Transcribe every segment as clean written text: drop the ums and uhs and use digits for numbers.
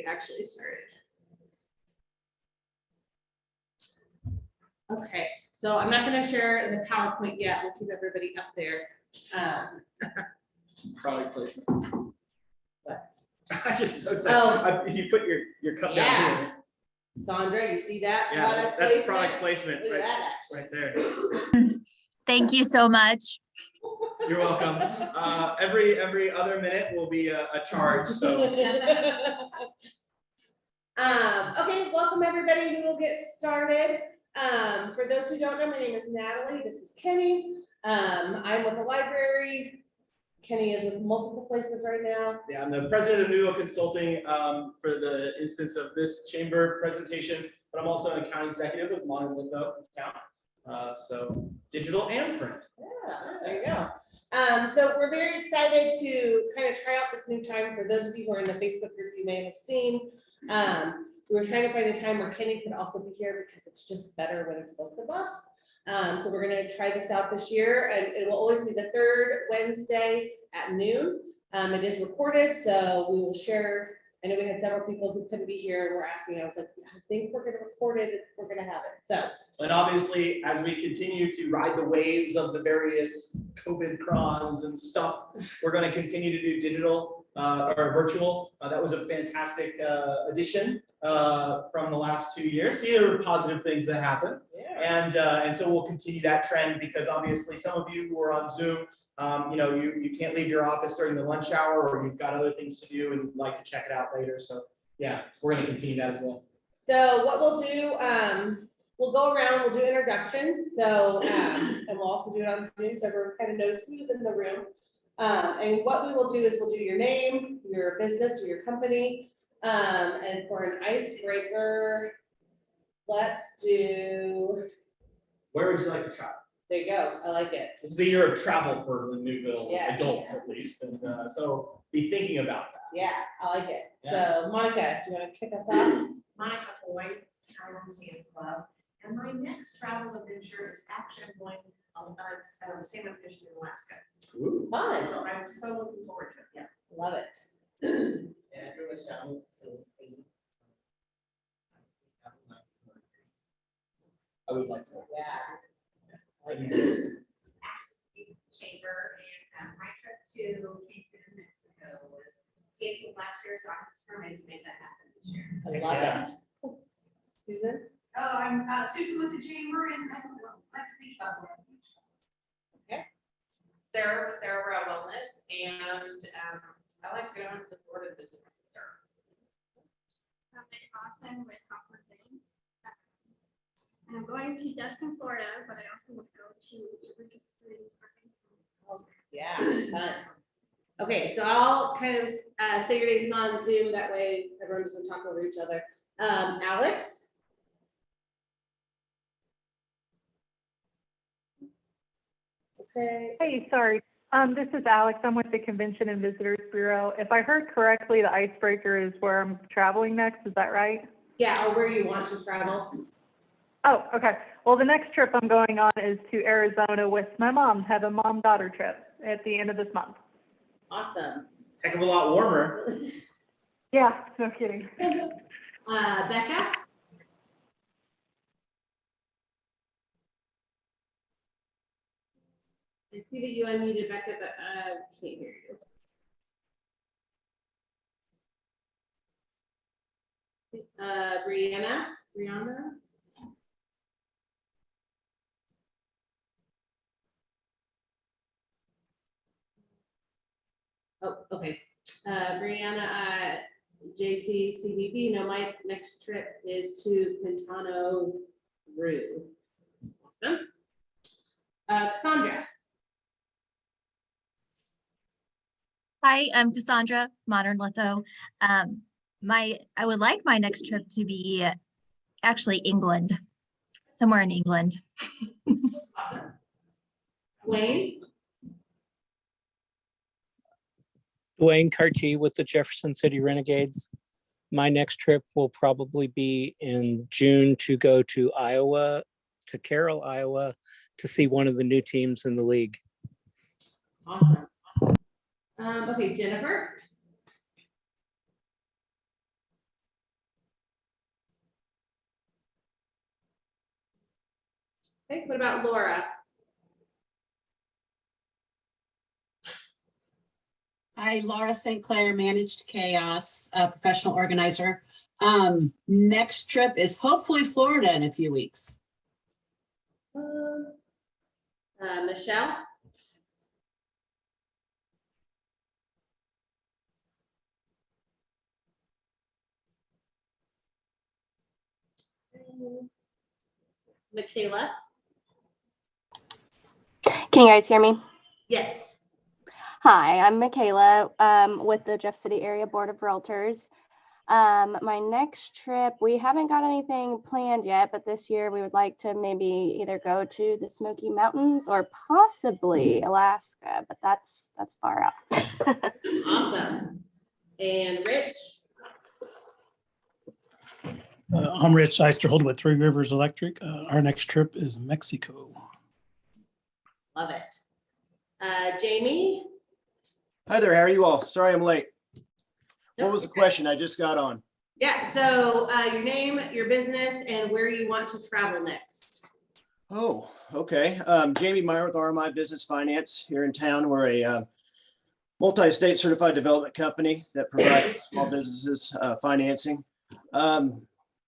get actually started. Okay, so I'm not going to share the PowerPoint yet. We'll keep everybody up there. Product placement. What? I just noticed that if you put your cup down here. Sandra, you see that? Yeah, that's product placement. Look at that, Right there. Thank you so much. You're welcome. Every other minute will be a charge. So. Okay, welcome everybody. We will get started. For those who don't know, my name is Natalie. This is Kenney. I'm with the library. Kenney is in multiple places right now. Yeah, I'm the president of Newville Consulting for the instance of this chamber presentation, but I'm also an account executive with Modern Litho account. So digital and print. Yeah, there you go. So we're very excited to kind of try out this new time. For those of you who are in the Facebook group, you may have seen. We were trying to find a time where Kenney could also be here because it's just better when it's both of us. So we're going to try this out this year, and it will always be the third Wednesday at noon. It is recorded, so we will share. I know we had several people who couldn't be here and were asking. I was like, I think we're going to record it. We're going to have it. So. And obviously, as we continue to ride the waves of the various COVID crons and stuff, we're going to continue to do digital or virtual. That was a fantastic addition from the last 2 years. See, there were positive things that happened. Yeah. And so we'll continue that trend because obviously some of you who are on Zoom, you know, you can't leave your office during the lunch hour or you've got other things to do and you'd like to check it out later. So yeah, we're going to continue that as well. So what we'll do, we'll go around, we'll do introductions. So, and we'll also do it on Zoom so everyone kind of knows who's in the room. And what we will do is we'll do your name, your business, or your company. And for an icebreaker, let's do. Where would you like to travel? There you go. I like it. It's the year of travel for the Newville adults, Yeah. at least. And so be thinking about that. Yeah, I like it. Yeah. So Monica, do you want to kick us off? Monica Boyd, Talent Club. And my next travel adventure is actually going on salmon fishing in Alaska. Ooh. Fun. So I'm so looking forward to it. Yeah. Love it. Yeah, pretty much I would like to. Yeah. Chamber and my trip to Cancun, Mexico was canceled last year, so I'm determined to make that happen this year. I love it. Susan? Oh, I'm Susan with the chamber and I don't know, like to think about it. Okay. Sarah with Sarah Brown Wellness, and I like to go down to Florida to visit my sister. I'm in Austin with ContentBatching. And I'm going to Destin, Florida, but I also want to go to Eureka Springs, Arkansas. Yeah, fun. Okay, so I'll kind of say your names on Zoom. That way everyone doesn't talk over each other. Alex? Okay. Hey, sorry. This is Alex. I'm with the Convention and Visitors Bureau. If I heard correctly, the icebreaker is where I'm traveling next. Is that right? Yeah, or where you want to travel. Oh, okay. Well, the next trip I'm going on is to Arizona with my mom. Have a mom-daughter trip at the end of this month. Awesome. Heck of a lot warmer. Yeah, no kidding. Becca? I see that you unmuted Becca, but I can't hear you. Brianna? Oh, okay. Brianna, JCCBP. No, my next trip is to Quintana Roo. Awesome. Cassandra. Hi, I'm Cassandra, Modern Litho. I would like my next trip to be actually England, somewhere in England. Awesome. Wayne. Dwayne Carty with the Jefferson City Renegades. My next trip will probably be in June to go to Iowa, to Carroll, Iowa, to see one of the new teams in the league. Awesome. Okay, Jennifer. Okay, what about Laura? Hi, Laura St. Clair, Managed Chaos, professional organizer. Next trip is hopefully Florida in a few weeks. Michelle? Michaela? Can you guys hear me? Yes. Hi, I'm Michaela with the Jeff City Area Board of Realtors. My next trip, we haven't got anything planned yet, but this year we would like to maybe either go to the Smoky Mountains or possibly Alaska, but that's far out. Awesome. And Rich? I'm Rich Eisterhold with Three Rivers Electric. Our next trip is Mexico. Love it. Jamie? Hi there, how are you all? Sorry I'm late. Nope, What was the okay. question? I just got on. Yeah, so your name, your business, and where you want to travel next. Oh, okay. Jamie Meyer with RMI Business Finance here in town. We're a multi-state certified development company that provides small businesses financing.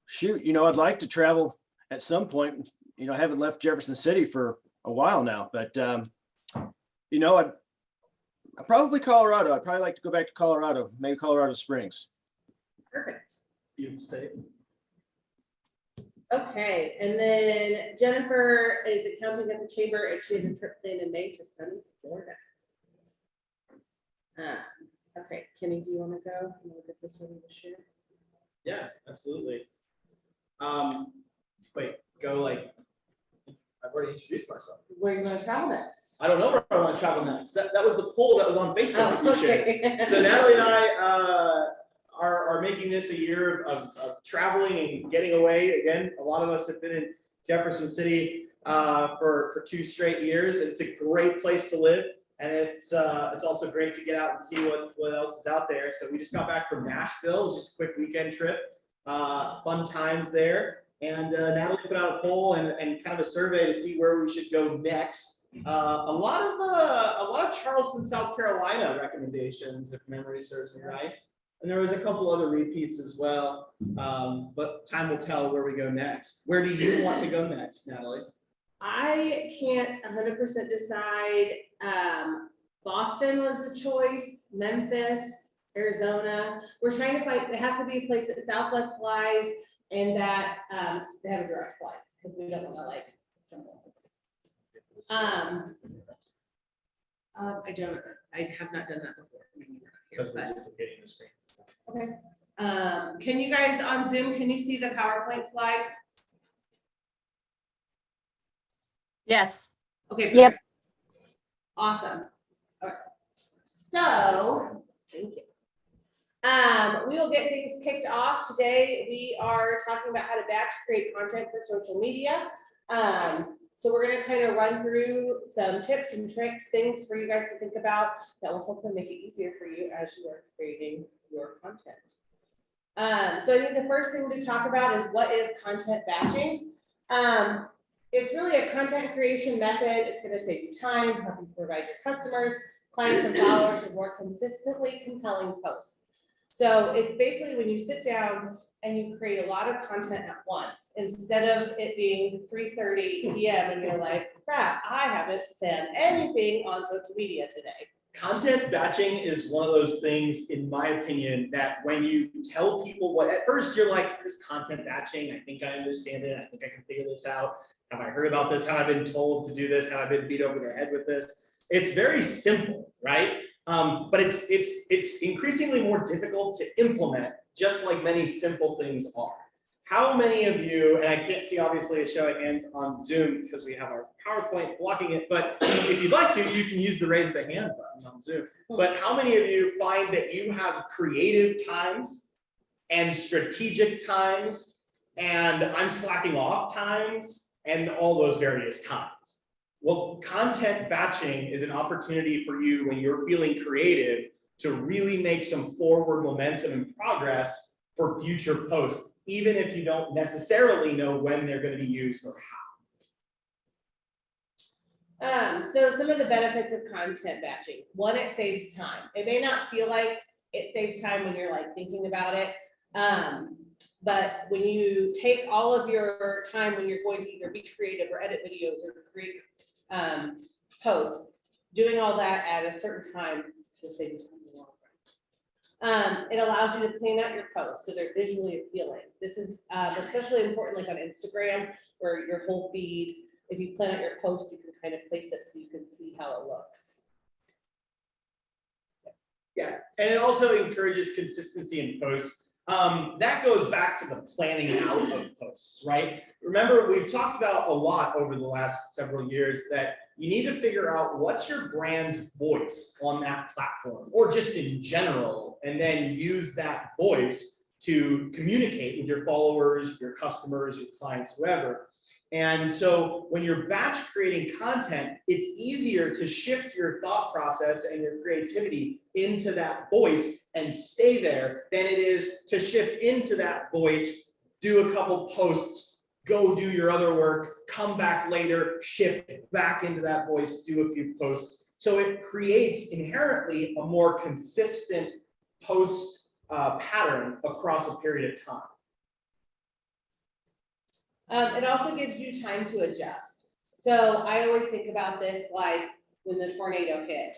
Shoot, I'd like to travel at some point. I haven't left Jefferson City for a while now, but probably Colorado. I'd probably like to go back to Colorado, maybe Colorado Springs. Perfect. Beautiful state. Okay, and then Jennifer is accounting at the chamber and she has a trip planned in May to sunny Florida. Okay, Kenny, do you want to go? I'm gonna get this ready to share. Yeah, absolutely. Wait, I've already introduced myself. Where are you going to travel next? I don't know where I want to travel next. That was the poll that was on Facebook that you shared. Okay. So Natalie and I are making this a year of traveling and getting away. Again, a lot of us have been in Jefferson City for 2 straight years. It's a great place to live. And it's also great to get out and see what else is out there. So we just got back from Nashville. It was just a quick weekend trip. Fun times there. And Natalie put out a poll and kind of a survey to see where we should go next. A lot of Charleston, South Carolina recommendations, if memory serves me right. And there was a couple other repeats as well. But time will tell where we go next. Where do you want to go next, Natalie? I can't 100% decide. Boston was a choice, Memphis, Arizona. We're trying to find, it has to be a place that Southwest flies and that they have a direct flight because we don't want to like jump all over the place. I have not done that before. Because we're duplicating the screen. Okay. Can you guys on Zoom, can you see the PowerPoint slide? Yes. Okay. Yep. Perfect. Awesome. All right. So, thank you. We will get things kicked off. Today, we are talking about how to batch create content for social media. So we're going to kind of run through some tips and tricks, things for you guys to think about that will hopefully make it easier for you as you are creating your content. So I think the first thing to talk about is what is content batching. It's really a content creation method. It's going to save you time, help you provide your customers, clients, and followers with more consistently compelling posts. So it's basically when you sit down and you create a lot of content at once, instead of it being 3:30 p.m. and you're like, crap, I haven't done anything on social media today. Content batching is one of those things, in my opinion, that when you tell people what, at first you're like, this content batching, I think I understand it. I think I can figure this out. Have I heard about this? Have I been told to do this? Have I been beat over the head with this? It's very simple, right? But it's increasingly more difficult to implement, just like many simple things are. How many of you, and I can't see obviously a show of hands on Zoom because we have our PowerPoint blocking it, but if you'd like to, you can use the raise the hand button on Zoom. But how many of you find that you have creative times and strategic times and I'm slacking off times and all those various times? Well, content batching is an opportunity for you when you're feeling creative to really make some forward momentum and progress for future posts, even if you don't necessarily know when they're going to be used or So some of the benefits of content batching. One, it saves time. It may not feel like it saves time when you're like thinking about it. But when you take all of your time when you're going to either be creative or edit videos or create posts, doing all that at a certain time will save you time in the long run. It allows you to plan out your posts so they're visually appealing. This is especially important like on Instagram where your whole feed, if you plan out your post, you can kind of place it so you can see how it looks. Yeah, and it also encourages consistency in posts. That goes back to the planning out of posts, right? Remember, we've talked about a lot over the last several years that you need to figure out what's your brand's voice on that platform, or just in general, and then use that voice to communicate with your followers, your customers, your clients, whoever. And so when you're batch creating content, it's easier to shift your thought process and your creativity into that voice and stay there than it is to shift into that voice, do a couple posts, go do your other work, come back later, shift back into that voice, do a few posts. So it creates inherently a more consistent post pattern across a period of time. It also gives you time to adjust. So I always think about this like when the tornado hit.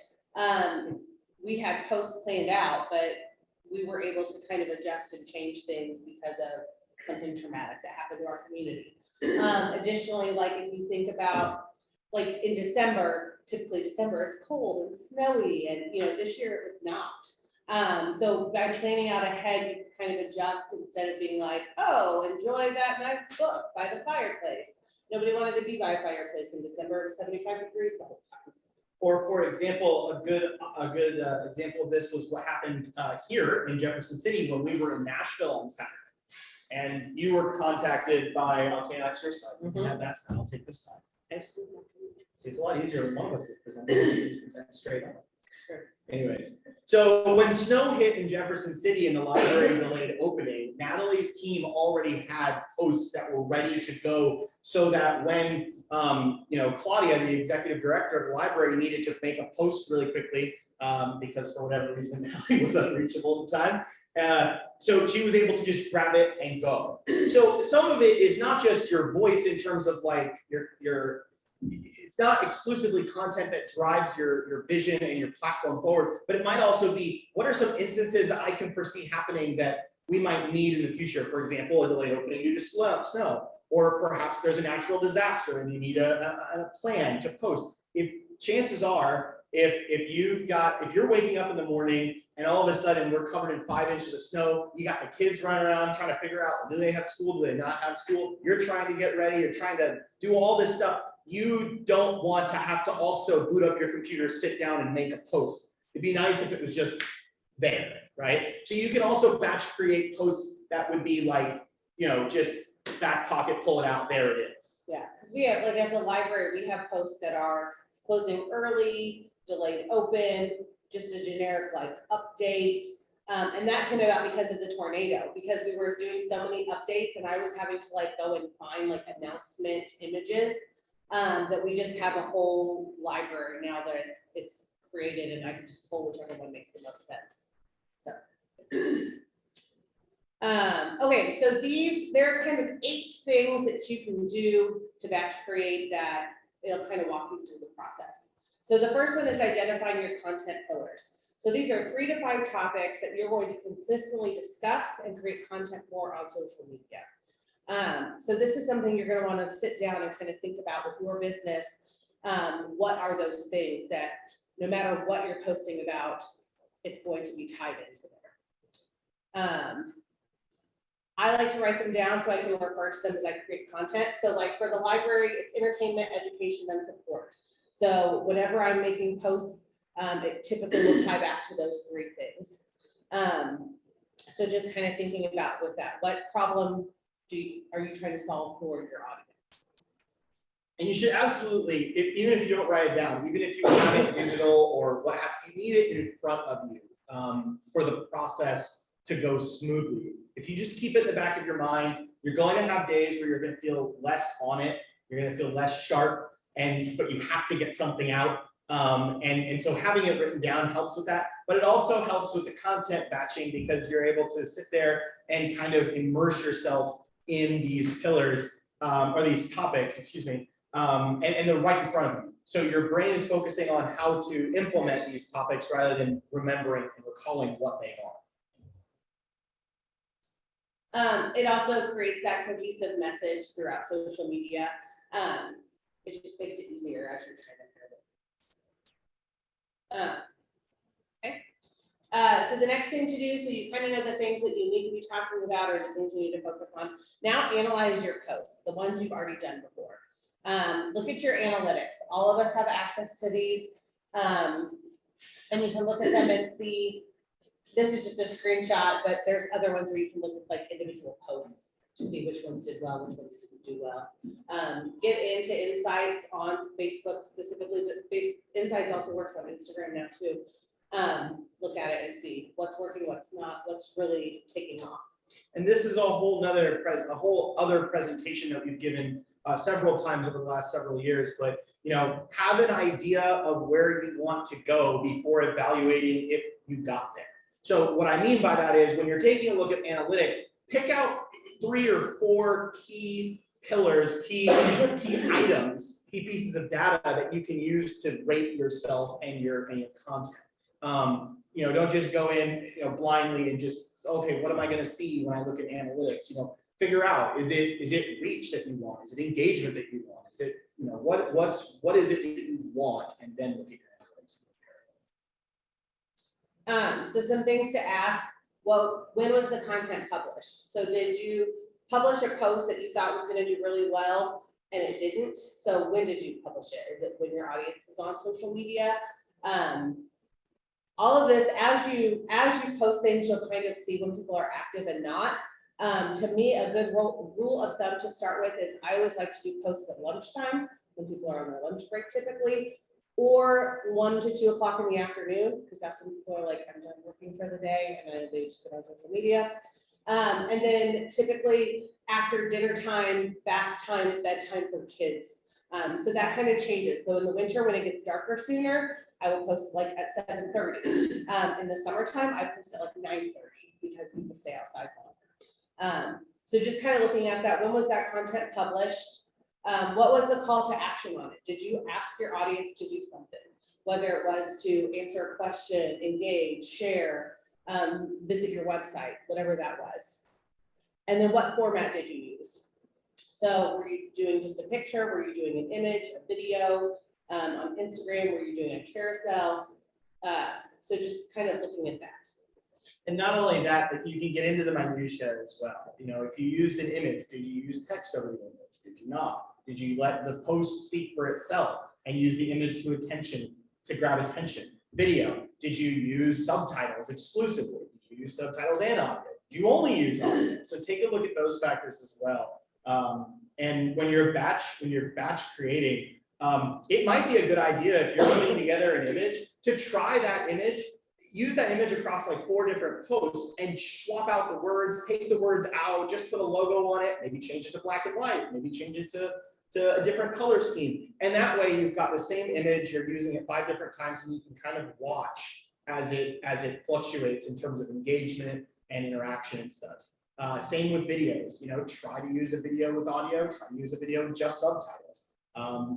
We had posts planned out, but we were able to kind of adjust and change things because of something traumatic that happened to our community. Additionally, like if you think about like in December, typically December, it's cold and snowy, and you know, this year it was not. So by planning out ahead, you can kind of adjust instead of being like, oh, enjoy that nice book by the fireplace. Nobody wanted to be by a fireplace in December. It was 75 degrees the whole time. Or for example, a good example of this was what happened here in Jefferson City when we were in Nashville on Saturday. And you were contacted by, okay, that's your side. You can have that side, I'll take this side. See, it's a lot easier when one of us is presenting straight up. Sure. Anyways, so when snow hit in Jefferson City and the library delayed opening, Natalie's team already had posts that were ready to go so that when Claudia, the executive director of the library, needed to make a post really quickly because for whatever reason Natalie was unreachable at the time. So she was able to just grab it and go. So some of it is not just your voice in terms of like it's not exclusively content that drives your vision and your platform forward, but it might also be, what are some instances that I can foresee happening that we might need in the future? For example, a delayed opening due to snow, or perhaps there's a natural disaster and you need a plan to post. If chances are, if you're waking up in the morning and all of a sudden we're covered in 5 inches of snow, you got the kids running around trying to figure out, do they have school, do they not have school? You're trying to get ready, you're trying to do all this stuff. You don't want to have to also boot up your computer, sit down and make a post. It'd be nice if it was just there, right? So you can also batch create posts that would be like, just back pocket, pull it out, there it is. Yeah, because we have, like at the library, we have posts that are closing early, delayed open, just a generic like update. And that came about because of the tornado, because we were doing so many updates and I was having to like go and find like announcement images. That we just have a whole library now that it's created and I can just pull whichever one makes the most sense. So, okay, so there are kind of 8 things that you can do to batch create that it'll kind of walk you through the process. So the first one is identifying your content pillars. So these are 3 to 5 topics that you're going to consistently discuss and create content for on social media. So this is something you're going to want to sit down and kind of think about with your business. What are those things that no matter what you're posting about, it's going to be tied into there. I like to write them down so I can refer to them as I create content. So like for the library, it's entertainment, education, and support. So whenever I'm making posts, it typically will tie back to those 3 things. So just kind of thinking about with that, what problem are you trying to solve for your audience? And you should absolutely, even if you don't write it down, even if you have it digital or what have you, need it in front of you for the process to go smoothly. If you just keep it in the back of your mind, you're going to have days where you're going to feel less on it, you're going to feel less sharp, but you have to get something out. And so having it written down helps with that, but it also helps with the content batching because you're able to sit there and kind of immerse yourself in these pillars, or these topics, excuse me, and they're right in front of you. So your brain is focusing on how to implement these topics rather than remembering and recalling what they are. It also creates that cohesive message throughout social media. It just makes it easier as you're trying to okay. So the next thing to do, so you kind of know the things that you need to be talking about or the things you need to focus on. Now analyze your posts, the ones you've already done before. Look at your analytics. All of us have access to these. And you can look at them and see, this is just a screenshot, but there's other ones where you can look at like individual posts to see which ones did well, which ones didn't do well. Get into insights on Facebook specifically, but insights also works on Instagram now too. Look at it and see what's working, what's not, what's really taking off. And this is a whole other presentation that we've given several times over the last several years, but have an idea of where you want to go before evaluating if you got there. So what I mean by that is when you're taking a look at analytics, pick out 3 or 4 key pillars, key items, key pieces of data that you can use to rate yourself and your content. Don't just go in blindly and just, okay, what am I going to see when I look at analytics? Figure out, is it reach that you want? Is it engagement that you want? Is it, what is it that you want? And then look at your analytics. So some things to ask, well, when was the content published? So did you publish a post that you thought was going to do really well and it didn't? So when did you publish it? Is it when your audience is on social media? All of this, as you post things, you'll kind of see when people are active and not. To me, a good rule of thumb to start with is I always like to do posts at lunchtime when people are on their lunch break typically, or 1 to 2 o'clock in the afternoon, because that's when people are like, I'm done working for the day, and they just get on social media. And then typically after dinner time, bath time, bedtime for kids. So that kind of changes. So in the winter, when it gets darker sooner, I will post like at 7:30. In the summertime, I post at like 9:30 because people stay outside longer. So just kind of looking at that, when was that content published? What was the call to action on it? Did you ask your audience to do something? Whether it was to answer a question, engage, share, visit your website, whatever that was. And then what format did you use? So were you doing just a picture? Were you doing an image, a video? On Instagram, were you doing a carousel? So just kind of looking at that. And not only that, but you can get into the minutiae as well. If you used an image, did you use text over the image? Did you not? Did you let the post speak for itself and use the image to grab attention? Video, did you use subtitles exclusively? Did you use subtitles and audio? Did you only use audio? So take a look at those factors as well. And when you're batch creating, it might be a good idea if you're putting together an image to try that image, use that image across like 4 different posts and swap out the words, take the words out, just put a logo on it, maybe change it to black and white, maybe change it to a different color scheme. And that way you've got the same image, you're using it 5 different times and you can kind of watch as it fluctuates in terms of engagement and interaction and stuff. Same with videos, try to use a video with audio, try to use a video with just subtitles.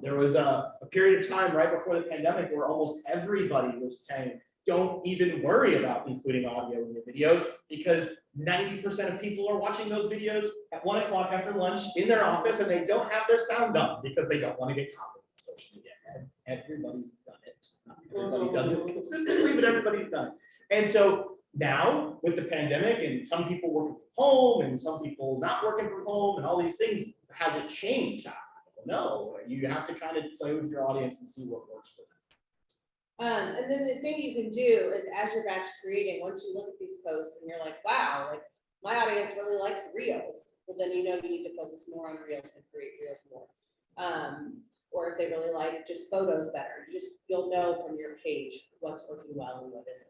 There was a period of time right before the pandemic where almost everybody was saying, don't even worry about including audio in your videos because 90% of people are watching those videos at 1 o'clock after lunch in their office and they don't have their sound on because they don't want to get copied on social media. And everybody's done it. Not everybody does it consistently, but everybody's done it. And so now with the pandemic and some people working from home and some people not working from home and all these things, has it changed? No, you have to kind of play with your audience and see what works for them. And then the thing you can do is as you're batch creating, once you look at these posts and you're like, wow, like my audience really likes reels, well then you need to focus more on reels and create reels more. Or if they really like just photos better, you'll know from your page what's working well and what isn't.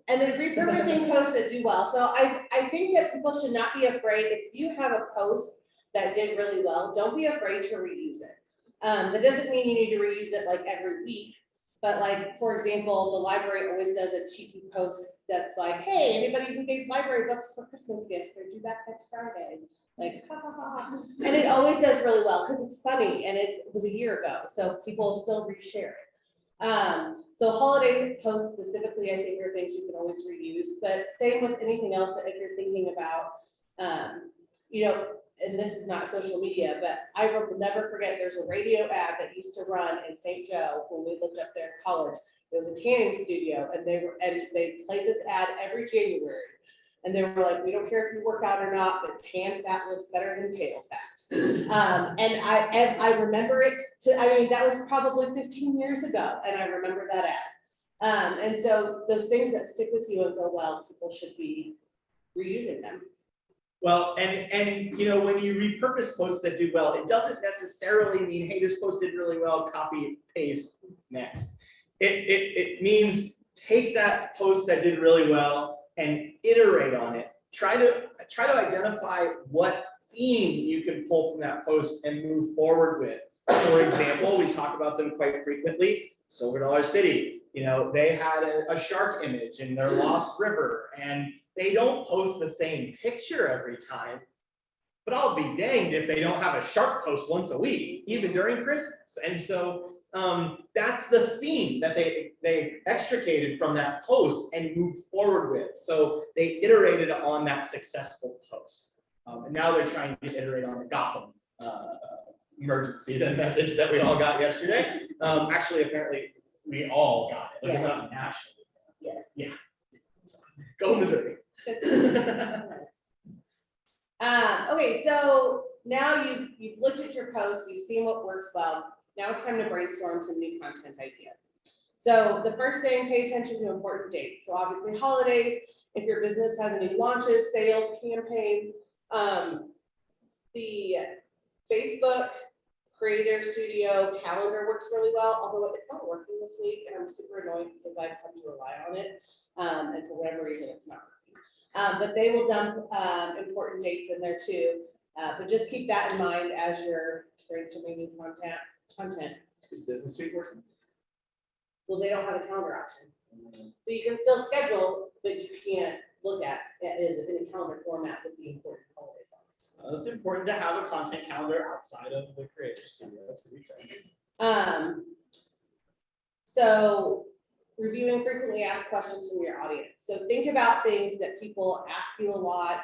And then repurposing posts that do well. So I think that people should not be afraid if you have a post that did really well, don't be afraid to reuse it. That doesn't mean you need to reuse it like every week, but like, for example, the library always does a cheeky post that's like, hey, anybody who gave library books for Christmas gifts, they're due back next Friday. Like, ha ha ha. And it always does really well because it's funny and it was a year ago, so people still reshare it. So holiday posts specifically, I think are things you can always reuse, but same with anything else that if you're thinking about, you know, and this is not social media, but I will never forget, there's a radio ad that used to run in St. Joe when we lived up there in college. It was a tanning studio and they played this ad every January. And they were like, we don't care if you work out or not, but tan fat looks better than pale fat. And I remember it that was probably 15 years ago. And I remember that ad. And so those things that stick with you and go well, people should be reusing them. Well, and you know, when you repurpose posts that do well, it doesn't necessarily mean, hey, this post did really well, copy, paste, next. It means take that post that did really well and iterate on it. Try to identify what theme you can pull from that post and move forward with. For example, we talk about them quite frequently. Silver Dollar City, you know, they had a shark image in their Lost River, and they don't post the same picture every time, but I'll be danged if they don't have a shark post once a week, even during Christmas. And so that's the theme that they extricated from that post and moved forward with. So they iterated on that successful post. And now they're trying to iterate on the Gotham emergency, the message that we all got yesterday. Actually, apparently, we all got it. Like, not nationally. Yes. Yeah. Go Missouri. Okay, so now you've looked at your posts, you've seen what works well. Now it's time to brainstorm some new content ideas. So the first thing, pay attention to important dates. So obviously holidays, if your business has any launches, sales, campaigns, the Facebook Creator Studio calendar works really well, although it's not working this week and I'm super annoyed because I've come to rely on it. And for whatever reason, it's not working. But they will dump important dates in there too. But just keep that in mind as you're brainstorming new content. Is Business Suite working? Well, they don't have a calendar option. So you can still schedule, but you can't look at it in a calendar format with the important holidays on it. It's important to have a content calendar outside of the Creator Studio, to be fair. So reviewing frequently asked questions from your audience. So think about things that people ask you a lot.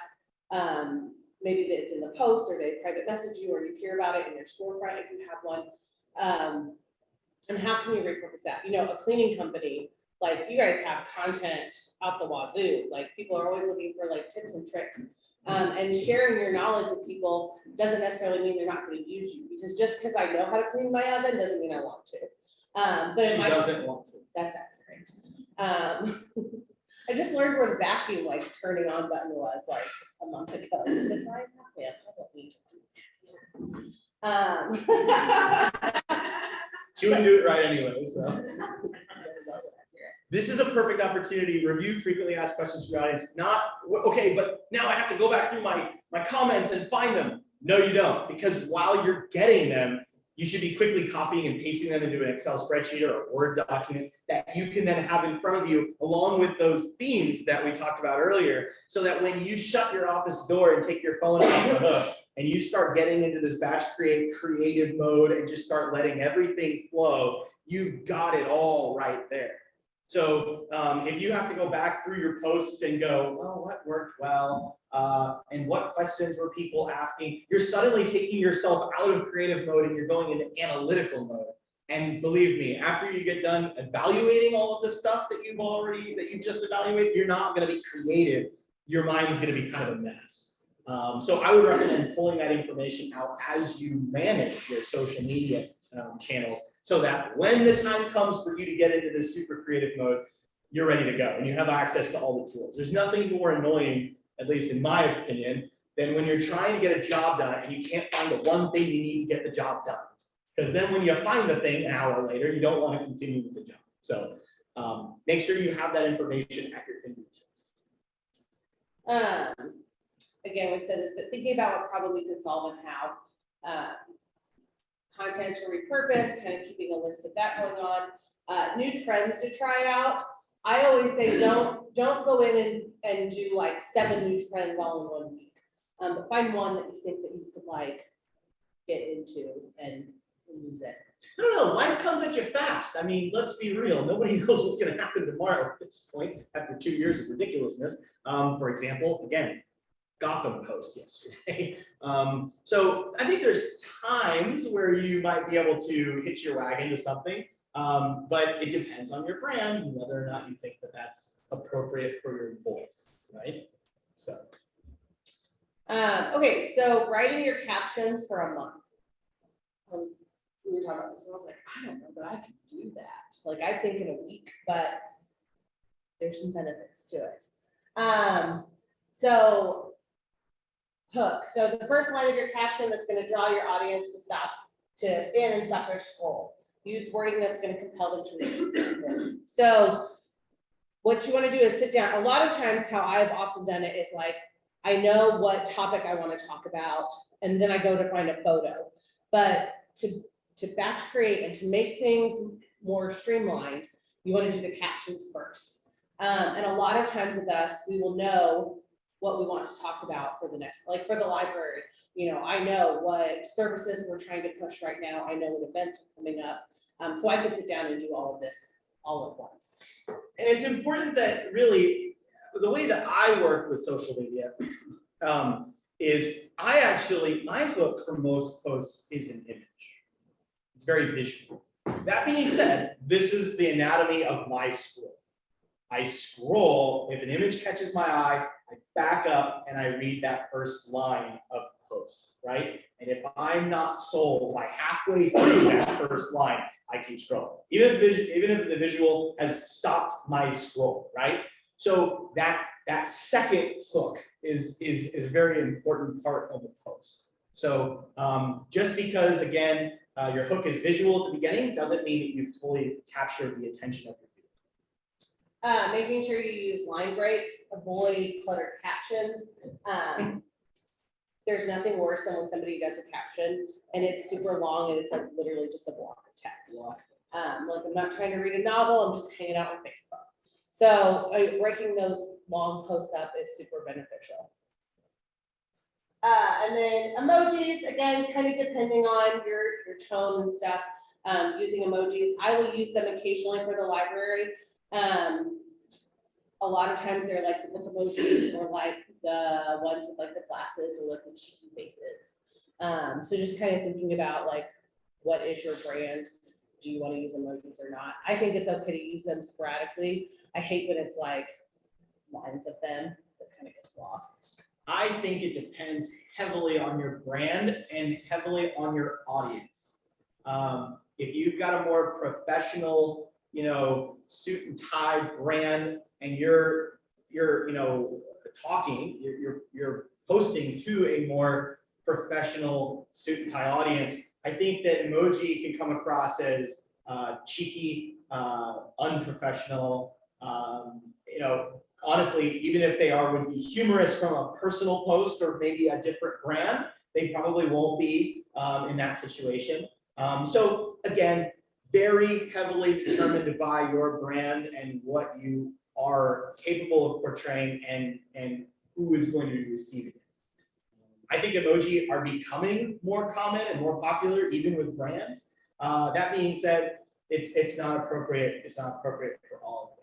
Maybe that it's in the post or they private message you or you hear about it in your storefront if you have one. And how can you repurpose that? You know, a cleaning company, like you guys have content out the wazoo. Like people are always looking for like tips and tricks. And sharing your knowledge with people doesn't necessarily mean they're not going to use you, because just because I know how to clean my oven doesn't mean I want to. But She doesn't want to. That's accurate. I just learned where the vacuum like turning on button was like a month ago. Because I don't need to. She wouldn't do it right anyway, so. This is a perfect opportunity. Review frequently asked questions from your audience. Not, okay, but now I have to go back through my comments and find them. No, you don't, because while you're getting them, you should be quickly copying and pasting them into an Excel spreadsheet or a Word document that you can then have in front of you, along with those themes that we talked about earlier, so that when you shut your office door and take your phone off the hook and you start getting into this batch creative mode and just start letting everything flow, you've got it all right there. So if you have to go back through your posts and go, well, what worked well, and what questions were people asking, you're suddenly taking yourself out of creative mode and you're going into analytical mode. And believe me, after you get done evaluating all of the stuff that you've just evaluated, you're not going to be creative. Your mind's going to be kind of a mess. So I would recommend pulling that information out as you manage your social media channels, so that when the time comes for you to get into this super creative mode, you're ready to go and you have access to all the tools. There's nothing more annoying, at least in my opinion, than when you're trying to get a job done and you can't find the one thing you need to get the job done. Because then when you find the thing an hour later, you don't want to continue with the job. So make sure you have that information at your fingertips. Again, we've said this, but thinking about what probably could solve and how. Content to repurpose, kind of keeping a list of that going on. New trends to try out. I always say don't go in and do like 7 new trends all in 1 week. But find one that you think that you could like get into and use it. I don't know, life comes at you fast. I mean, let's be real. Nobody knows what's gonna happen tomorrow at this point, after 2 years of ridiculousness. For example, again, Gotham Post yesterday. So I think there's times where you might be able to hitch your wagon to something, but it depends on your brand and whether or not you think that that's appropriate for your voice, right? So. Okay, so writing your captions for a month. We were talking about this, and I was like, I don't know that I can do that. Like, I think in a week, but there's some benefits to it. So hook. So the first line of your caption that's going to draw your audience to in and stop their scroll. Use wording that's going to compel them to read. So what you want to do is sit down. A lot of times how I've often done it is like, I know what topic I want to talk about, and then I go to find a photo. But to batch create and to make things more streamlined, you want to do the captions first. And a lot of times with us, we will know what we want to talk about for the next, like for the library. You know, I know what services we're trying to push right now. I know what events are coming up. So I could sit down and do all of this all at once. And it's important that really, the way that I work with social media is my hook for most posts is an image. It's very visual. That being said, this is the anatomy of my scroll. I scroll, if an image catches my eye, I back up and I read that first line of the post, right? And if I'm not sold by halfway through that first line, I keep scrolling. Even if the visual has stopped my scroll, right? So that second hook is a very important part of the post. So just because, again, your hook is visual at the beginning doesn't mean that you fully capture the attention of your viewer. Making sure you use line breaks, avoid cluttered captions. There's nothing worse than when somebody does a caption and it's super long and it's like literally just a block of text. Like I'm not trying to read a novel, I'm just hanging out on Facebook. So breaking those long posts up is super beneficial. And then emojis, again, kind of depending on your tone and stuff, using emojis. I will use them occasionally for the library. A lot of times they're like the book emojis or like the ones with like the glasses or like the cheeky faces. So just kind of thinking about like, what is your brand? Do you want to use emojis or not? I think it's okay to use them sporadically. I hate when it's like lines of them, because it kind of gets lost. I think it depends heavily on your brand and heavily on your audience. If you've got a more professional, suit and tie brand, and you're posting to a more professional suit and tie audience, I think that emoji can come across as cheeky, unprofessional. Honestly, even if they would be humorous from a personal post or maybe a different brand, they probably won't be in that situation. So again, very heavily determined by your brand and what you are capable of portraying and who is going to be receiving it. I think emoji are becoming more common and more popular even with brands. That being said, it's not appropriate. It's not appropriate for all of them.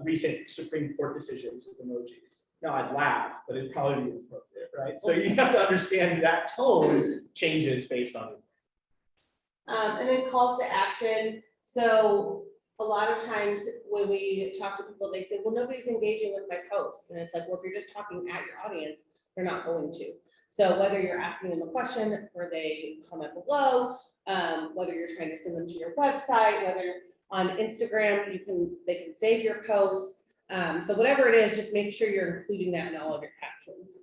Recent Supreme Court decisions with emojis. Now I'd laugh, but it'd probably be inappropriate, right? So you have to understand that tone changes based on it. And then calls to action. So a lot of times when we talk to people, they say, well, nobody's engaging with my posts. And it's like, well, if you're just talking at your audience, they're not going to. So whether you're asking them a question or they comment below, whether you're trying to send them to your website, whether on Instagram, they can save your posts. So whatever it is, just make sure you're including that in all of your captions.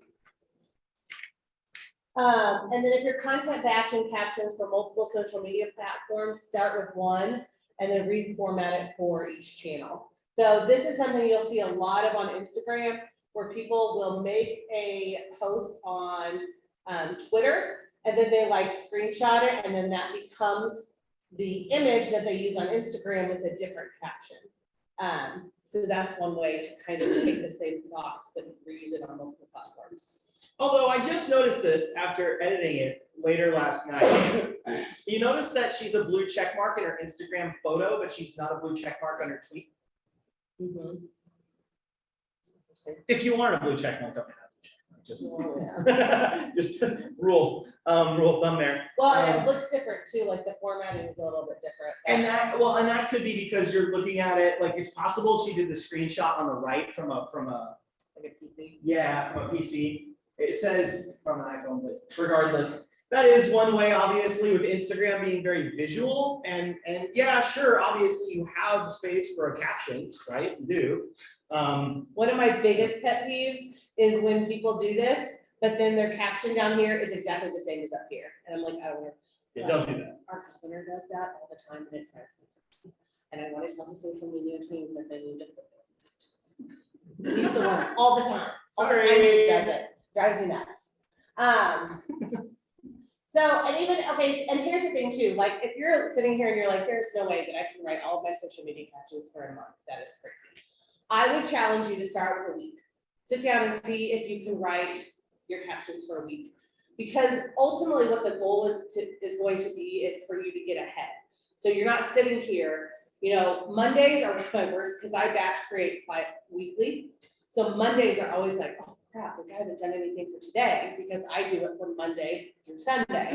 And then if you're content batching captions for multiple social media platforms, start with one and then reformat it for each channel. So this is something you'll see a lot of on Instagram, where people will make a post on Twitter, and then they like screenshot it, and then that becomes the image that they use on Instagram with a different caption. So that's one way to kind of take the same thoughts, but reuse it on multiple platforms. Although I just noticed this after editing it later last night. You notice that she's a blue check mark in her Instagram photo, but she's not a blue check mark on her tweet. If you aren't a blue check mark, don't have a check mark. Just rule of thumb there. Well, and it looks different too, like the formatting is a little bit different. And that could be because you're looking at it, like it's possible she did the screenshot on the right from a like a PC. Yeah, from a PC. It says from an iPhone, but regardless, that is one way, obviously, with Instagram being very visual. And yeah, sure, obviously you have space for a caption, right? You do. One of my biggest pet peeves is when people do this, but then their caption down here is exactly the same as up here. And I'm like, I don't know. Yeah, don't do that. Our governor does that all the time, and it drives me crazy. And I want to tell the social media team that they need to put it. He's the one all the time. All the time he does it. Drives me nuts. So, and even, okay, and here's the thing too, like if you're sitting here and you're like, there's no way that I can write all of my social media captions for a month, that is crazy. I would challenge you to start with a week. Sit down and see if you can write your captions for a week. Because ultimately what the goal is going to be is for you to get ahead. So you're not sitting here, you know, Mondays are my worst because I batch create weekly. So Mondays are always like, oh crap, I haven't done anything for today because I do it from Monday through Sunday.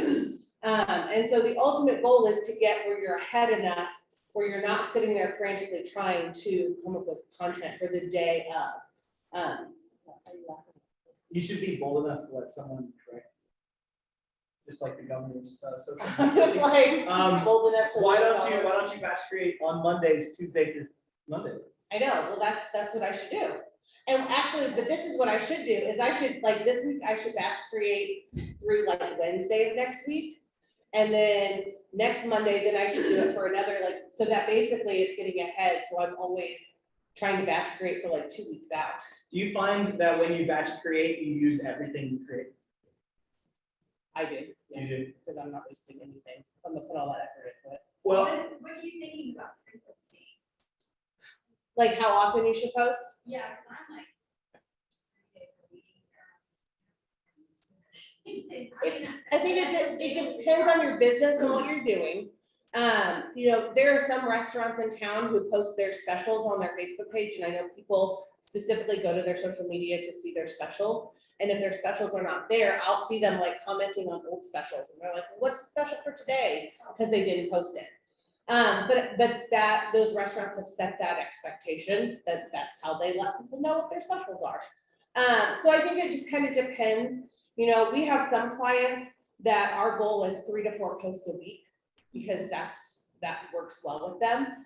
And so the ultimate goal is to get where you're ahead enough where you're not sitting there frantically trying to come up with content for the day of. You should be bold enough to let someone correct. Just like the governor's social I was like, bold enough to. Why don't you batch create on Mondays, Tuesday through Monday? I know, well, that's what I should do. And actually, but this is what I should do, is I should, like this week, I should batch create through like Wednesday of next week. And then next Monday, then I should do it for another, like, so that basically it's getting ahead. So I'm always trying to batch create for like 2 weeks out. Do you find that when you batch create, you use everything you create? I do. Yeah, you do? Because I'm not wasting anything. I'm gonna put all that effort into it. Well, What are you thinking about frequency? Like how often you should post? Yeah, because I'm like 3 days a week. I think it depends on your business and what you're doing. You know, there are some restaurants in town who post their specials on their Facebook page, and I know people specifically go to their social media to see their specials. And if their specials are not there, I'll see them like commenting on old specials, and they're like, "What's the special for today?" Because they didn't post it. But that those restaurants have set that expectation that that's how they let people know what their specials are. So I think it just kind of depends. You know, we have some clients that our goal is 3 to 4 posts a week because that works well with them.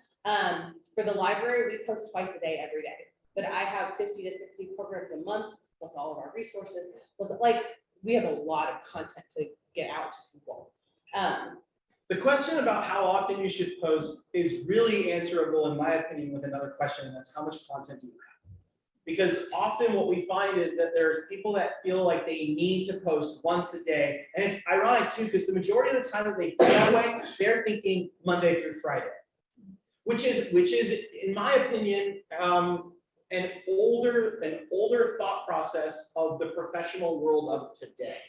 For the library, we post twice a day, every day. But I have 50 to 60 programs a month, plus all of our resources. Plus, like, we have a lot of content to get out to people. The question about how often you should post is really answerable, in my opinion, with another question, and that's how much content do you have? Because often what we find is that there's people that feel like they need to post once a day. And it's ironic too, because the majority of the time that they feel that way, they're thinking Monday through Friday, which is, in my opinion, an older thought process of the professional world of today,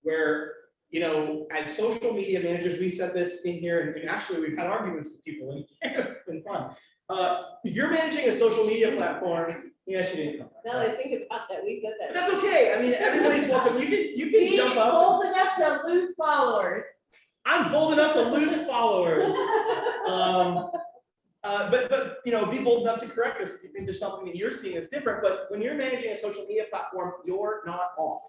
where, you know, as social media managers, we said this in here, and actually we've had arguments with people, and it's been fun. If you're managing a social media platform, yes, you didn't come. Now I think about that, we said that. But that's okay. I mean, everybody's welcome. You can jump up. Bold enough to lose followers. I'm bold enough to lose followers. But you know, be bold enough to correct us if you think there's something that you're seeing that's different. But when you're managing a social media platform, you're not off.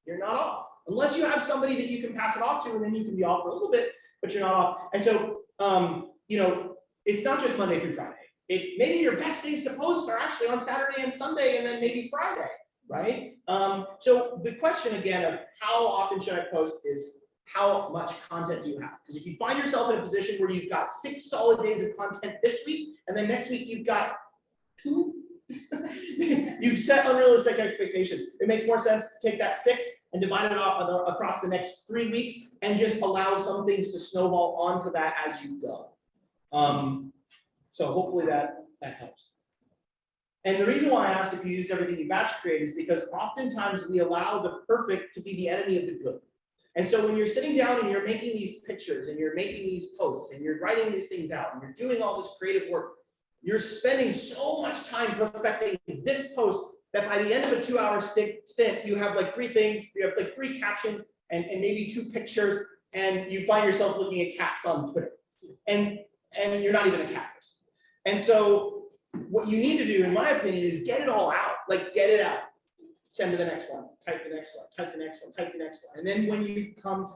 You're not off. Unless you have somebody that you can pass it off to, and then you can be off for a little bit, but you're not off. And so, you know, it's not just Monday through Friday. Maybe your best days to post are actually on Saturday and Sunday, and then maybe Friday, right? So the question again of how often should I post is how much content do you have? Because if you find yourself in a position where you've got 6 solid days of content this week, and then next week you've got You've set unrealistic expectations. It makes more sense to take that 6 and divide it off across the next 3 weeks and just allow some things to snowball onto that as you go. So hopefully that helps. And the reason why I asked if you used everything you batch create is because oftentimes we allow the perfect to be the enemy of the good. And so when you're sitting down and you're making these pictures and you're making these posts and you're writing these things out and you're doing all this creative work, you're spending so much time perfecting this post that by the end of a 2-hour stint, you have like 3 things, you have like 3 captions and maybe 2 pictures, and you find yourself looking at cats on Twitter. And you're not even a cat person. And so what you need to do, in my opinion, is get it all out, like get it out. Send to the next one, type the next one, type the next one, type the next one. And then when it comes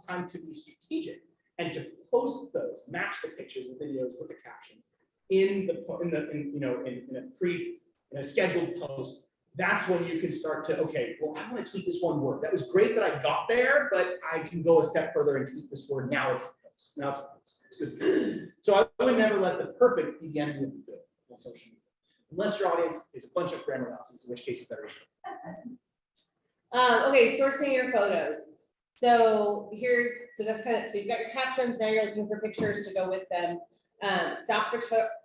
time to be strategic and to post those, match the pictures and videos with the captions in a scheduled post, that's when you can start to, okay, well, I want to tweak this one word. That was great that I got there, but I can go a step further and tweak this word. Now it's a post. Now it's a post. It's good. So I would never let the perfect be the enemy of the good on social media, unless your audience is a bunch of grammar Nazis, in which case you better. Okay, sourcing your photos. So that's so you've got your captions, now you're looking for pictures to go with them. Stock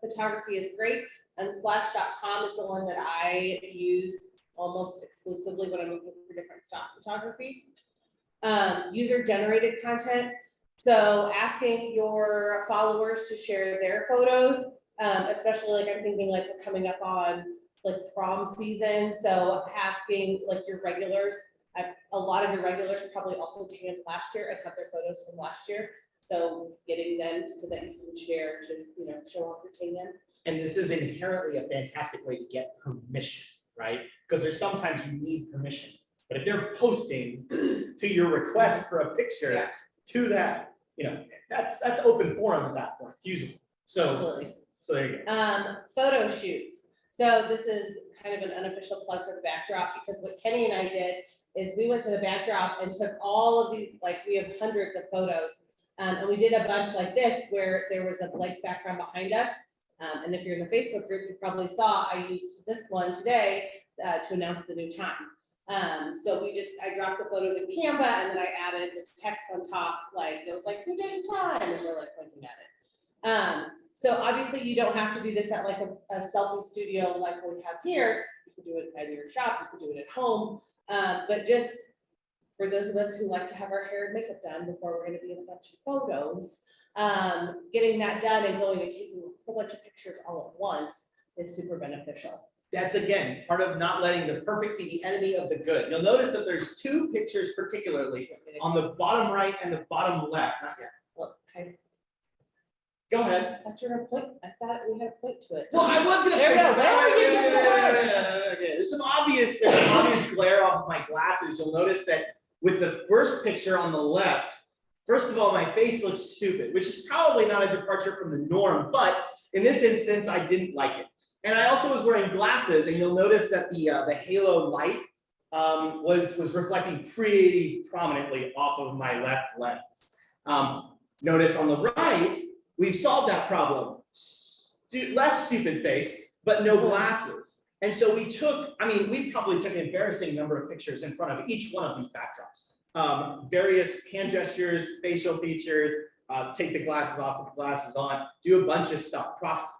photography is great. Unsplash.com is the one that I use almost exclusively when I'm looking for different stock photography. User-generated content. So asking your followers to share their photos, especially like I'm thinking like we're coming up on like prom season. So asking like your regulars, a lot of your regulars probably also came last year and have their photos from last year. So getting them so that you can share to, show off, retain them. And this is inherently a fantastic way to get permission, right? Because there's sometimes you need permission. But if they're posting to your request for a picture to that, that's open forum at that point. It's usable. So, absolutely. So there you go. Photo shoots. So this is kind of an unofficial plug for the backdrop, because what Kenny and I did is we went to the backdrop and took all of these, like we have hundreds of photos. And we did a bunch like this where there was a blank background behind us. And if you're in the Facebook group, you probably saw I used this one today to announce the new time. So I dropped the photos in Canva and then I added the text on top, like it was like new day and time, and we're like pointing at it. So obviously you don't have to do this at like a selfie studio like we have here. You can do it at your shop, you can do it at home, but just for those of us who like to have our hair and makeup done before we're going to be in a bunch of photos, getting that done and going and taking a whole bunch of pictures all at once is super beneficial. That's again part of not letting the perfect be the enemy of the good. You'll notice that there's 2 pictures particularly on the bottom right and the bottom left. Not yet. Okay. Go ahead. I thought you were gonna point. I thought we had a point to it. Well, I was gonna. There we go. Okay. There's some obvious glare off my glasses. You'll notice that with the first picture on the left, first of all, my face looks stupid, which is probably not a departure from the norm, but in this instance, I didn't like it. And I also was wearing glasses, and you'll notice that the halo light was reflecting pretty prominently off of my left lens. Notice on the right, we've solved that problem. Less stupid face, but no glasses. And so we probably took an embarrassing number of pictures in front of each one of these backdrops. Various hand gestures, facial features, take the glasses off, put the glasses on, do a bunch of stuff,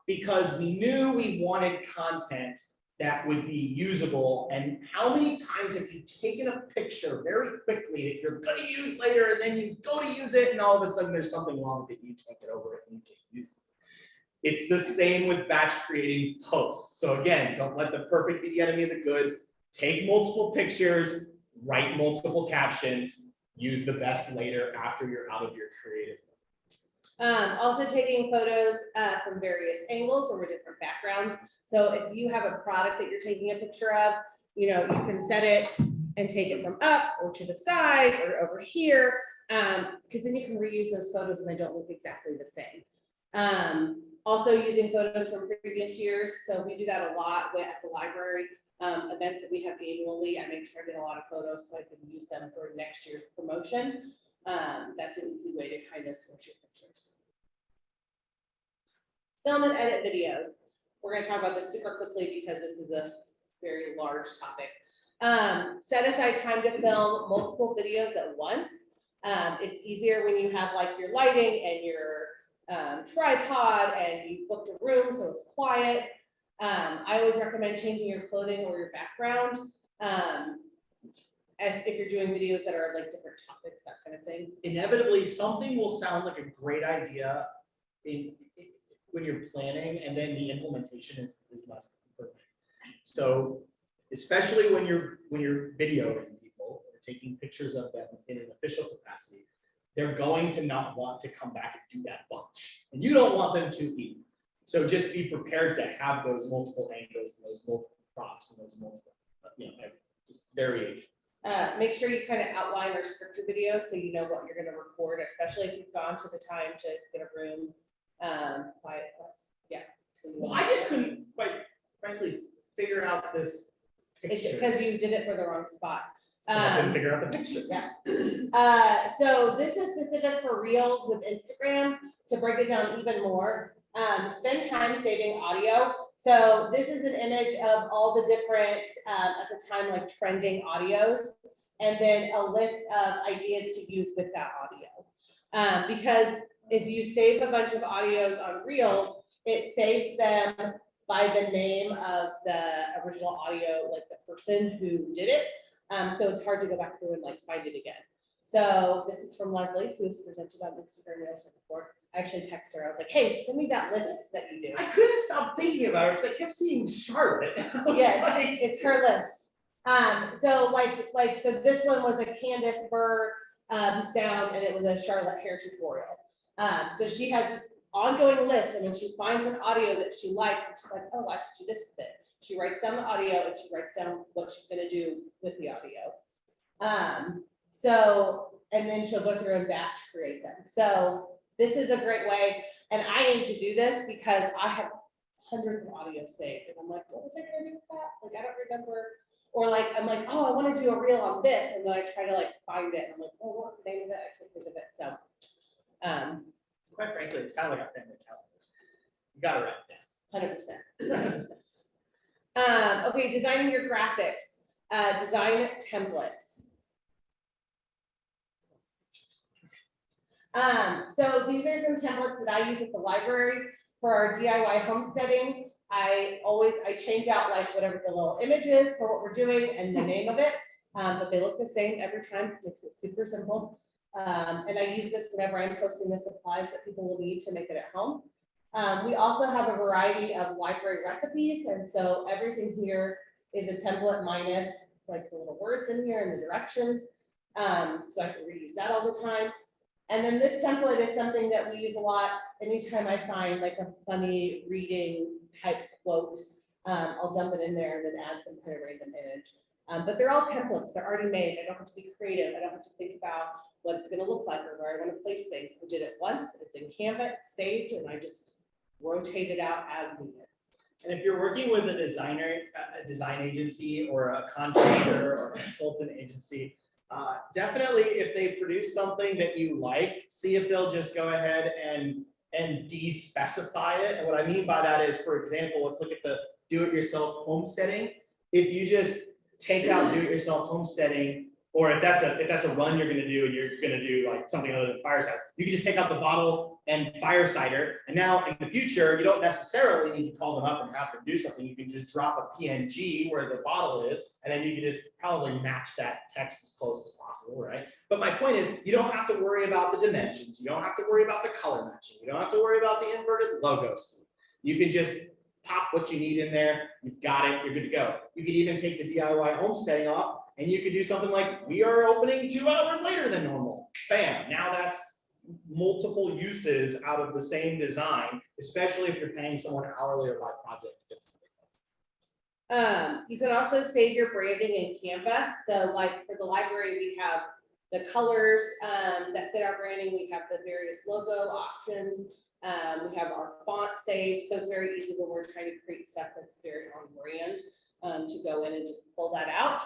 because we knew we wanted content that would be usable. And how many times have you taken a picture very quickly that you're going to use later, and then you go to use it, and all of a sudden there's something wrong with it, you can't get over it, and you can't use it. It's the same with batch creating posts. So again, don't let the perfect be the enemy of the good. Take multiple pictures, write multiple captions, use the best later after you're out of your creative. Also taking photos from various angles or with different backgrounds. So if you have a product that you're taking a picture of, you can set it and take it from up or to the side or over here, because then you can reuse those photos and they don't look exactly the same. Also using photos from previous years. So we do that a lot at the library events that we have annually. I make sure I get a lot of photos so I can use them for next year's promotion. That's an easy way to kind of switch your pictures. Film and edit videos. we're gonna talk about this super quickly because this is a very large topic. Set aside time to film multiple videos at once. It's easier when you have like your lighting and your tripod and you booked a room so it's quiet. I always recommend changing your clothing or your background. If you're doing videos that are like different topics, that kind of thing. Inevitably, something will sound like a great idea when you're planning, and then the implementation is less than perfect. So especially when you're videoing people or taking pictures of them in an official capacity, they're going to not want to come back and do that bunch, and you don't want them to either. So just be prepared to have those multiple angles and those multiple props and those multiple, just variations. Make sure you kind of outline or script your video so you know what you're going to record, especially if you've gone to the time to get a room. Well, I just couldn't quite frankly figure out this It's picture. because you did it for the wrong spot. I couldn't figure out the picture. Yeah. So this is specific for Reels with Instagram. To break it down even more, spend time saving audio. So this is an image of all the different, at the time, like trending audios, and then a list of ideas to use with that audio. Because if you save a bunch of audios on Reels, it saves them by the name of the original audio, like the person who did it. So it's hard to go back through and like find it again. So this is from Leslie, who was presented on Instagram Reels before. I actually texted her. I was like, hey, send me that list that you do. I couldn't stop thinking about it because I kept seeing Charlotte. Yeah, it's her list. So this one was a Candace Burr sound, and it was a Charlotte hair tutorial. So she has this ongoing list, and when she finds an audio that she likes, and she's like, oh, I could do this with it. She writes down the audio and she writes down what she's gonna do with the audio. And then she'll go through and batch create them. So this is a great way, and I need to do this because I have hundreds of audios saved, and I'm like, what was I gonna do with that? Like, I don't remember. Or like, I'm like, oh, I wanna do a reel on this, and then I try to like find it, and I'm like, oh, what's the name of it? I can't think of it, so. Quite frankly, it's kind of like a family calendar. You gotta write it down. 100%. Okay, designing your graphics, design templates. So these are some templates that I use at the library for our DIY homesteading. I change out like whatever the little image is for what we're doing and the name of it, but they look the same every time, makes it super simple. And I use this whenever I'm posting the supplies that people will need to make it at home. We also have a variety of library recipes, and so everything here is a template minus like the little words in here and the directions. So I can reuse that all the time. And then this template is something that we use a lot. Anytime I find like a funny reading type quote, I'll dump it in there and then add some kind of random image. But they're all templates, they're already made. I don't have to be creative. I don't have to think about what it's gonna look like or where I wanna place things. I did it once, it's in Canva, it's saved, and I just rotate it out as needed. And if you're working with a designer, a design agency or a contractor or a consultant agency, definitely if they produce something that you like, see if they'll just go ahead and de-specify it. And what I mean by that is, for example, let's look at the do-it-yourself homesteading. If you just take out do-it-yourself homesteading, or if that's a run you're gonna do and you're gonna do like something other than fire cider, you can just take out the bottle and fire cider. And now in the future, you don't necessarily need to call them up and have them do something. You can just drop a PNG where the bottle is, and then you can just probably match that text as close as possible, right? But my point is, you don't have to worry about the dimensions. You don't have to worry about the color matching. You don't have to worry about the inverted logos. You can just pop what you need in there. You've got it. You're good to go. You could even take the DIY homesteading off, and you could do something like, we are opening 2 hours later than normal. Bam. Now that's multiple uses out of the same design, especially if you're paying someone hourly or by project. You can also save your branding in Canva. So like for the library, we have the colors that fit our branding. We have the various logo options. We have our font saved. So it's very easy when we're trying to create stuff that's very on brand to go in and just pull that out.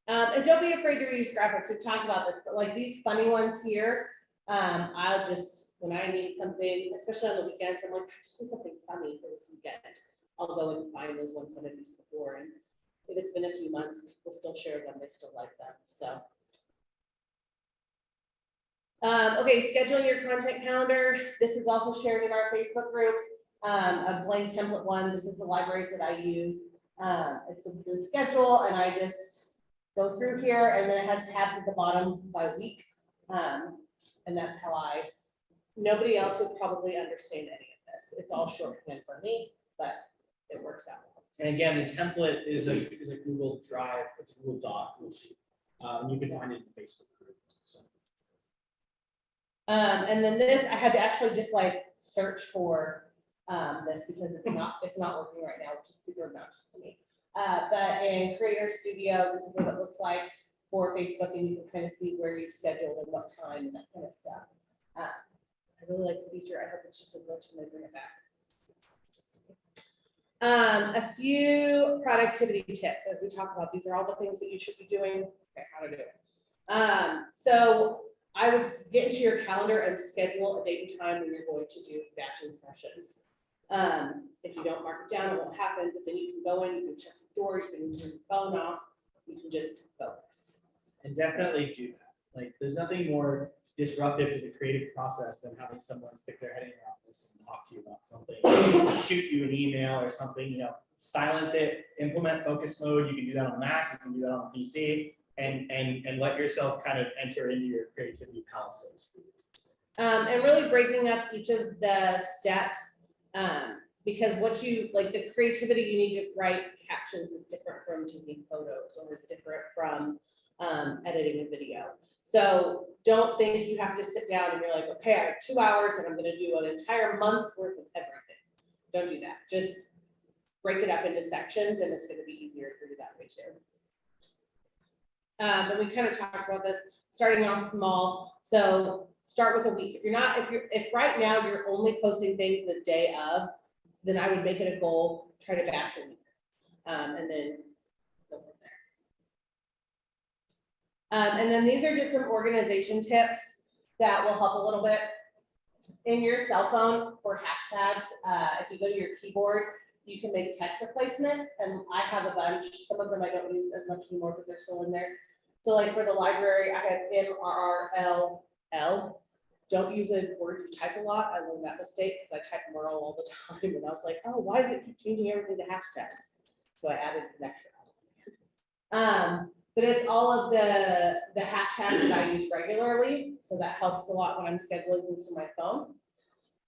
And don't be afraid to reuse graphics. We've talked about this, but like these funny ones here, I'll just, when I need something, especially on the weekends, I'm like, I just need something funny for this weekend. I'll go and find those ones that I've used before, and if it's been a few months, people still share them, they still like them, so. Okay, scheduling your content calendar. This is also shared in our Facebook group. A blank template one. This is the libraries that I use. It's the schedule, and I just go through here, and then it has tabs at the bottom by week. And that's how nobody else would probably understand any of this. It's all shorthand for me, but it works out. And again, the template is a Google Drive, it's a Google Doc, Google Sheet. And you can find it in the Facebook group. So. And then this, I had to actually just like search for this because it's not working right now, which is super obnoxious to me. But in Creator Studio, this is what it looks like for Facebook, and you can kind of see where you've scheduled and what time and that kind of stuff. I really like the feature. I hope it's just a glitch and they bring it back. A few productivity tips as we talk about. These are all the things that you should be doing. Okay, how to do it. So I would get into your calendar and schedule a date and time when you're going to do batching sessions. If you don't mark it down, it won't happen, but then you can go in, you can check the doors, you can turn your phone off, you can just focus. And definitely do that. Like, there's nothing more disruptive to the creative process than having someone stick their head in your office and talk to you about something, shoot you an email or something, you know, silence it, implement focus mode. You can do that on Mac, you can do that on PC, and let yourself kind of enter into your creativity palace. And really breaking up each of the steps, because what you, like the creativity you need to write captions is different from taking photos, or is different from editing a video. So don't think you have to sit down and you're like, okay, I have 2 hours and I'm gonna do an entire month's worth of everything. Don't do that. Just break it up into sections and it's gonna be easier for you that way too. Then we kind of talked about this, starting off small. So start with a week. If right now you're only posting things the day of, then I would make it a goal, try to batch a week. And then go from there. And then these are just some organization tips that will help a little bit. In your cell phone for hashtags, if you go to your keyboard, you can make text replacements, and I have a bunch. Some of them I don't use as much anymore, but they're still in there. So like for the library, I have MRRLL. Don't use a word you type a lot. I learned that mistake because I type Merle all the time, and I was like, oh, why does it keep changing everything to hashtags? So I added an extra. But it's all of the hashtags that I use regularly, so that helps a lot when I'm scheduling things to my phone.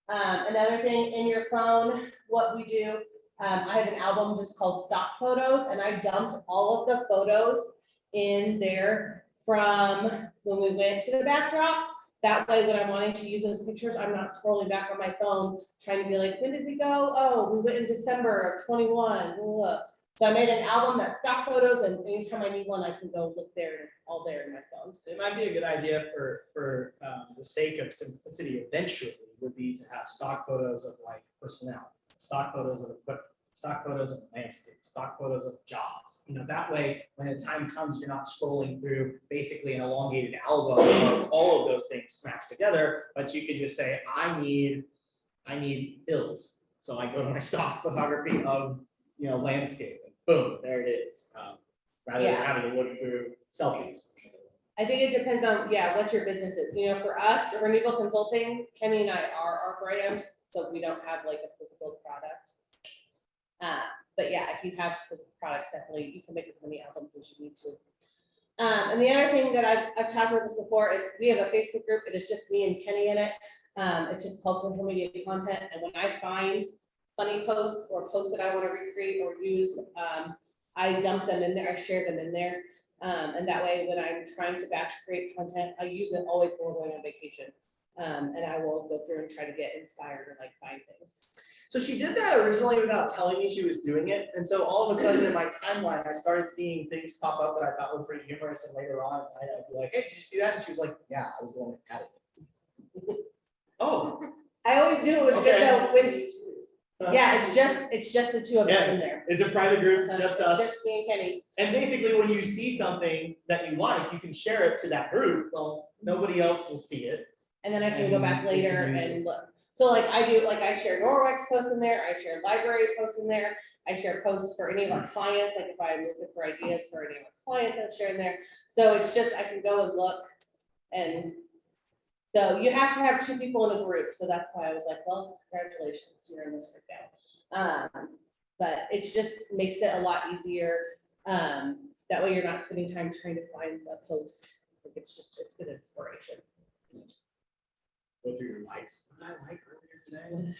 Another thing in your phone, what we do, I have an album just called Stock Photos, and I dumped all of the photos in there from when we went to the backdrop. That way, when I'm wanting to use those pictures, I'm not scrolling back on my phone, trying to be like, when did we go? Oh, we went in December of 21. So I made an album that's stock photos, and anytime I need one, I can go look there, and it's all there in my phone. It might be a good idea for the sake of simplicity eventually would be to have stock photos of like personnel, stock photos of equipment, stock photos of landscape, stock photos of jobs. You know, that way, when the time comes, you're not scrolling through basically an elongated album of all of those things smashed together, but you could just say, I need hills. So I go to my stock photography of, you know, landscape. Boom, there it is. Rather than having to look through selfies. I think it depends on, what your business is. You know, for us, for Newville Consulting, Kenney and I are our brand, so we don't have like a physical product. But yeah, if you have physical products, definitely you can make as many albums as you need to. And the other thing that I've talked about this before is we have a Facebook group. It is just me and Kenney in it. It's just called Social Media Content. And when I find funny posts or posts that I want to recreate or use, I dump them in there, I share them in there. And that way, when I'm trying to batch create content, I use it always when we're going on vacation. And I will go through and try to get inspired or like find things. So she did that originally without telling me she was doing it. And so all of a sudden in my timeline, I started seeing things pop up that I thought were pretty humorous. And later on, I'd be like, hey, did you see that? And she was like, yeah, I was the one that added it. Oh. I always knew it was good though when it's just the two of us in there. It's a private group, just us. Just me and Kenney. And basically when you see something that you like, you can share it to that group. Well, nobody else will see it. And then I can go back later and look. So like I do, like I share Norwex posts in there, I share library posts in there, I share posts for any of our clients, like if I'm looking for ideas for any of our clients, I share in there. So it's just, I can go and look, and so you have to have 2 people in a group, so that's why I was like, well, congratulations, you're in this group now. But it just makes it a lot easier. That way you're not spending time trying to find a post. Like it's good inspiration. Go through your likes. What did I like earlier today?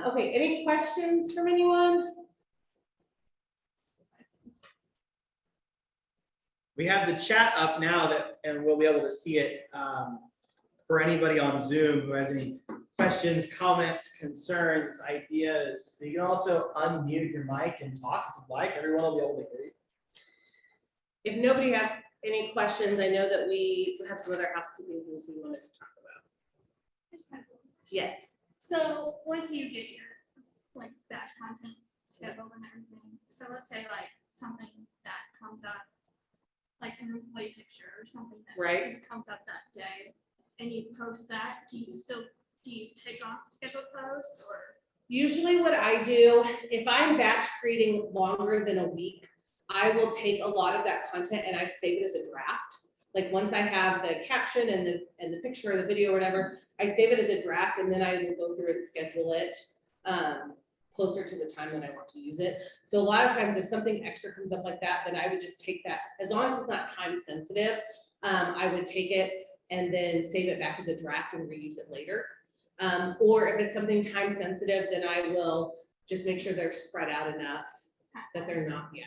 Okay, any questions from anyone? We have the chat up now and we'll be able to see it for anybody on Zoom who has any questions, comments, concerns, ideas. You can also unmute your mic and talk if you'd like. Everyone will be able to hear you. If nobody has any questions, I know that we have some other housekeeping things we wanted to talk about. I just have one question. Yes. So once you get your like batch content scheduled and everything, so let's say like something that comes up, like an employee picture or something that Right. just comes up that day, and you post that, do you take off the scheduled post or? Usually what I do, if I'm batch creating longer than a week, I will take a lot of that content and I save it as a draft. Like once I have the caption and the picture or the video or whatever, I save it as a draft and then I will go through and schedule it closer to the time when I want to use it. So a lot of times if something extra comes up like that, then I would just take that, as long as it's not time sensitive, I would take it and then save it back as a draft and reuse it later. Or if it's something time sensitive, then I will just make sure they're spread out enough that they're not, yeah.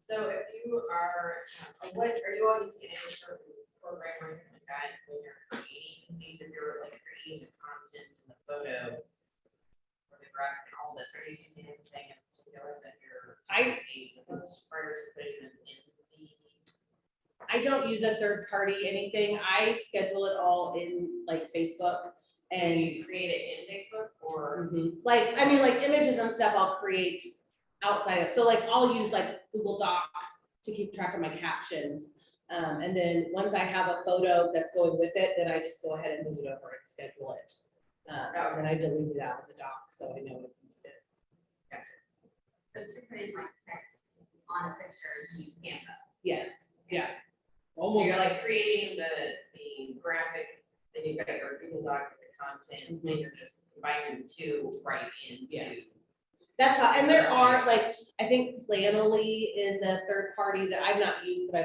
So if you are, what are you all using any sort of program or anything like that when you're creating these, if you're like creating the content and the photo or the graphic and all this, are you using anything in particular that you're prior to putting them in the? I don't use a third party anything. I schedule it all in like Facebook and You create it in Facebook or? like, I mean, like images and stuff I'll create outside of, so like I'll use like Google Docs to keep track of my captions. And then once I have a photo that's going with it, then I just go ahead and move it over and schedule it. And then I delete it out of the doc, so I know I've used it. Gotcha. But if you're putting like text on a picture, you use Canva. Yes, yeah. So Almost. you're like creating the graphic, then you've got your Google Doc with the content, then you're just combining the two right into. Yes. That's how, and there are like, I think Planoly is a third party that I've not used, but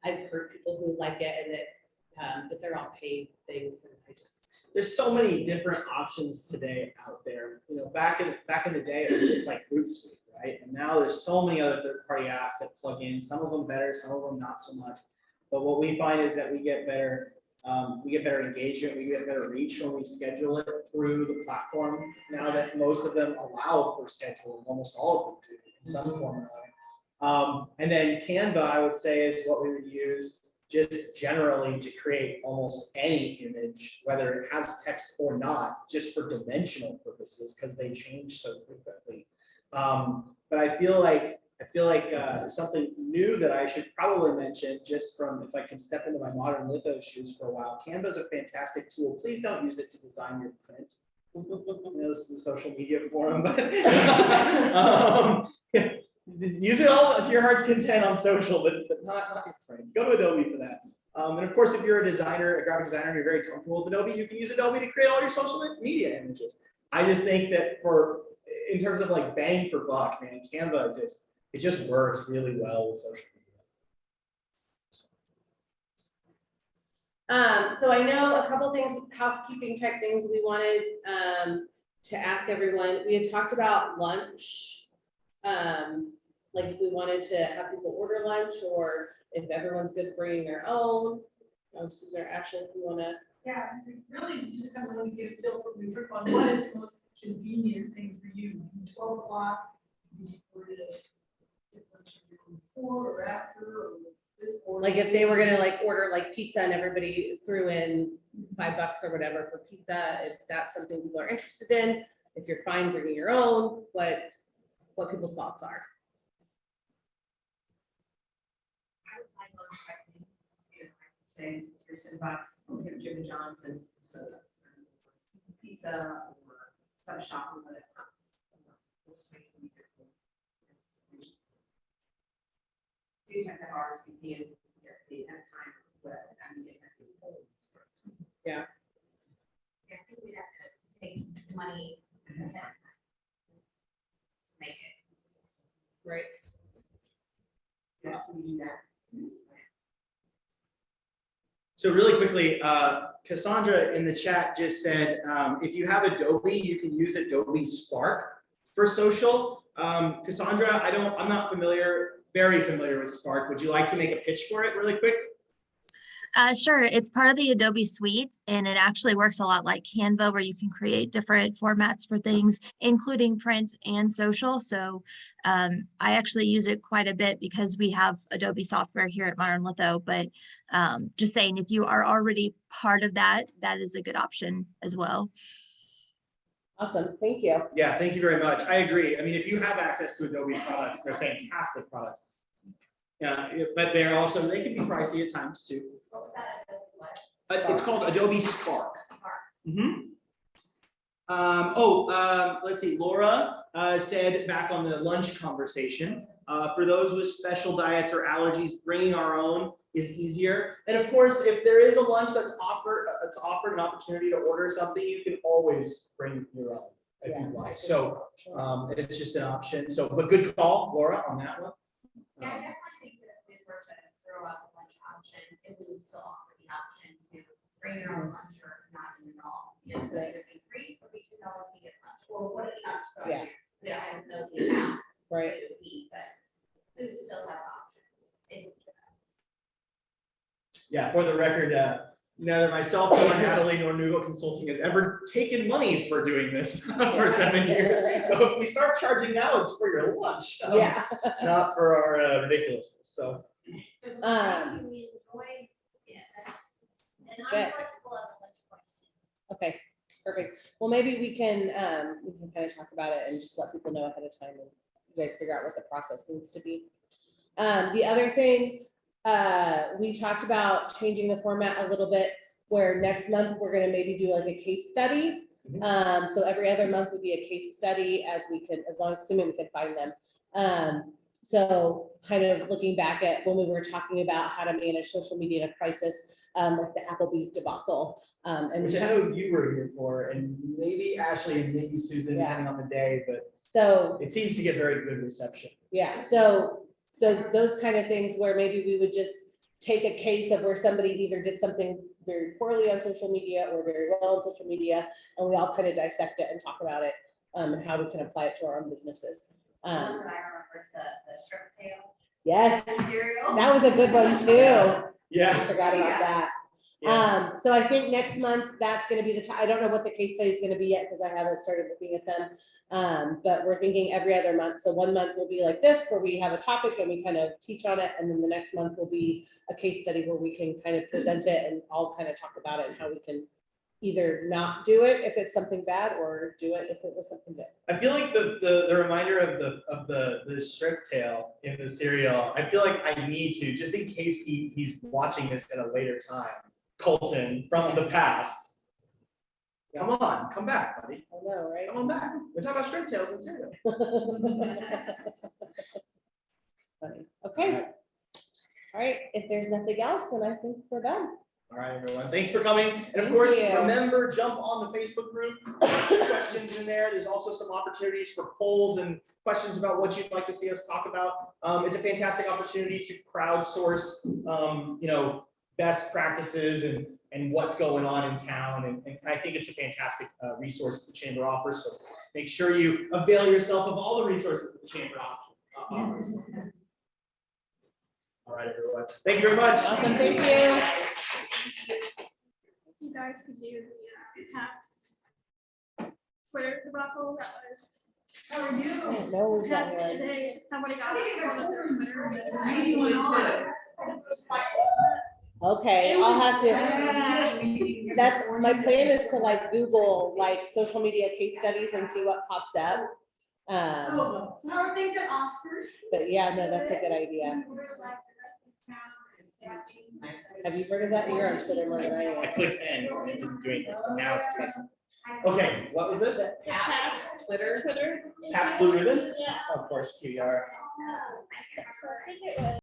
I've heard people who like it and that, but they're all paid things and I just. There's so many different options today out there. You know, back in the day, it was just like Hootsuite, right? And now there's so many other third-party apps that plug in. Some of them better, some of them not so much. But what we find is that we get better engagement, we get better reach when we schedule it through the platform. Now that most of them allow for scheduling, almost all of them do in some form or other. And then Canva, I would say, is what we would use just generally to create almost any image, whether it has text or not, just for dimensional purposes, because they change so frequently. But I feel like something new that I should probably mention, just from if I can step into my modern litho shoes for a while. Canva is a fantastic tool. Please don't use it to design your print. I know this is a social media forum, but use it all to your heart's content on social, but not your print. Go to Adobe for that. And of course, if you're a designer, a graphic designer, and you're very comfortable with Adobe, you can use Adobe to create all your social media images. I just think that in terms of like bang for buck, man, Canva it just works really well with social media. So I know a couple things, housekeeping type things we wanted to ask everyone. We had talked about lunch. Like we wanted to have people order lunch, or if everyone's good bringing their own. Susan or Ashley, if you want to. Yeah, really, you just kind of want to get a feel from your trip on what is the most convenient thing for you. 12 o'clock, before or after, or this order. Like if they were gonna like order like pizza and everybody threw in $5 or whatever for pizza, if that's something people are interested in, if you're fine bringing your own, what people's thoughts are. I love checking, I say $3 or give Jimmy Johnson soda, pizza or some shop or whatever. This makes it easier for us. You have to have RSVP and get the time, but I mean, it has to be full. Yeah. I think we'd have to take money ahead of time. to Make it. Right. Yeah, we do that. So really quickly, Cassandra in the chat just said, if you have Adobe, you can use Adobe Spark for social. Cassandra, I'm not very familiar with Spark. Would you like to make a pitch for it really quick? Sure, it's part of the Adobe suite, and it actually works a lot like Canva, where you can create different formats for things, including print and social. So I actually use it quite a bit because we have Adobe software here at Modern Litho, but just saying, if you are already part of that, that is a good option as well. Awesome, thank you. Yeah, thank you very much. I agree. I mean, if you have access to Adobe products, they're fantastic products. Yeah, but they can be pricey at times too. What was that? It's called Adobe Spark. Let's see. Laura said back on the lunch conversation, for those with special diets or allergies, bringing our own is easier. And of course, if there is a lunch that's offered an opportunity to order something, you can always bring your own if you'd like. So it's just an option. So, but good call, Laura, on that one. Yeah, I definitely think that if we were to throw out the lunch option, it would still offer the option to bring your own lunch or not even at all. You know, so it would be free, it would be $2 to get lunch, or what it is. Yeah. I don't know the amount. Right. It would be, but we would still have options. Yeah, for the record, neither myself nor Natalie nor Newville Consulting has ever taken money for doing this for 7 years. So if we start charging now, it's for your lunch, not for our ridiculousness. So. We enjoy, yes. And I'm Good. flexible on the lunch question. Okay, perfect. Well, maybe we can kind of talk about it and just let people know ahead of time, and you guys figure out what the process needs to be. The other thing, we talked about changing the format a little bit, where next month we're gonna maybe do like a case study. So every other month would be a case study, assuming we can find them. So kind of looking back at when we were talking about how to manage social media in a crisis, like the Applebee's debacle. Which I know you were here for, and maybe Ashley and maybe Susan, depending on the day, but so it seems to get very good reception. Yeah, so those kind of things where maybe we would just take a case of where somebody either did something very poorly on social media or very well on social media, and we all kind of dissect it and talk about it, and how we can apply it to our own businesses. The one that I remember is the shrimp tail. Yes, Cereal. that was a good one too. Yeah. I forgot about that. So I think next month that's going to be I don't know what the case study is going to be yet because I haven't started looking at them. But we're thinking every other month. So one month will be like this, where we have a topic and we kind of teach on it. And then the next month will be a case study where we can kind of present it and all kind of talk about it and how we can either not do it if it's something bad, or do it if it was something good. I feel like the reminder of the shrimp tail in the cereal, I feel like I need to, just in case he's watching this at a later time, Colton from the past. Come on, come back, buddy. I know, right? Come on back. We're talking about shrimp tails and cereal. Funny. Okay. All right. If there's nothing else, then I think we're done. All right, everyone. Thanks for coming. And of Thank course, you. remember, jump on the Facebook group. Put questions in there. There's also some opportunities for polls and questions about what you'd like to see us talk about. It's a fantastic opportunity to crowdsource, best practices and what's going on in town. And I think it's a fantastic resource the Chamber offers. So make sure you avail yourself of all the resources that the Chamber offers. All right, everyone. Thank you very much. Awesome. Thank you. You guys could do the tax Twitter debacle that was. How are you? I don't know who's That's on there. today. Somebody got on their Twitter. Okay, I'll have to. That's my plan, is to like Google like social media case studies and see what pops up. How are things at Oscars? But yeah, no, that's a good idea. Have you heard of that? You're on Twitter more than I am. I clicked N, and it didn't do anything, but now it's doing something. Okay, what was this? Twitter. Paps Blue Ribbon? Yeah. Of course, QR. So I think it was.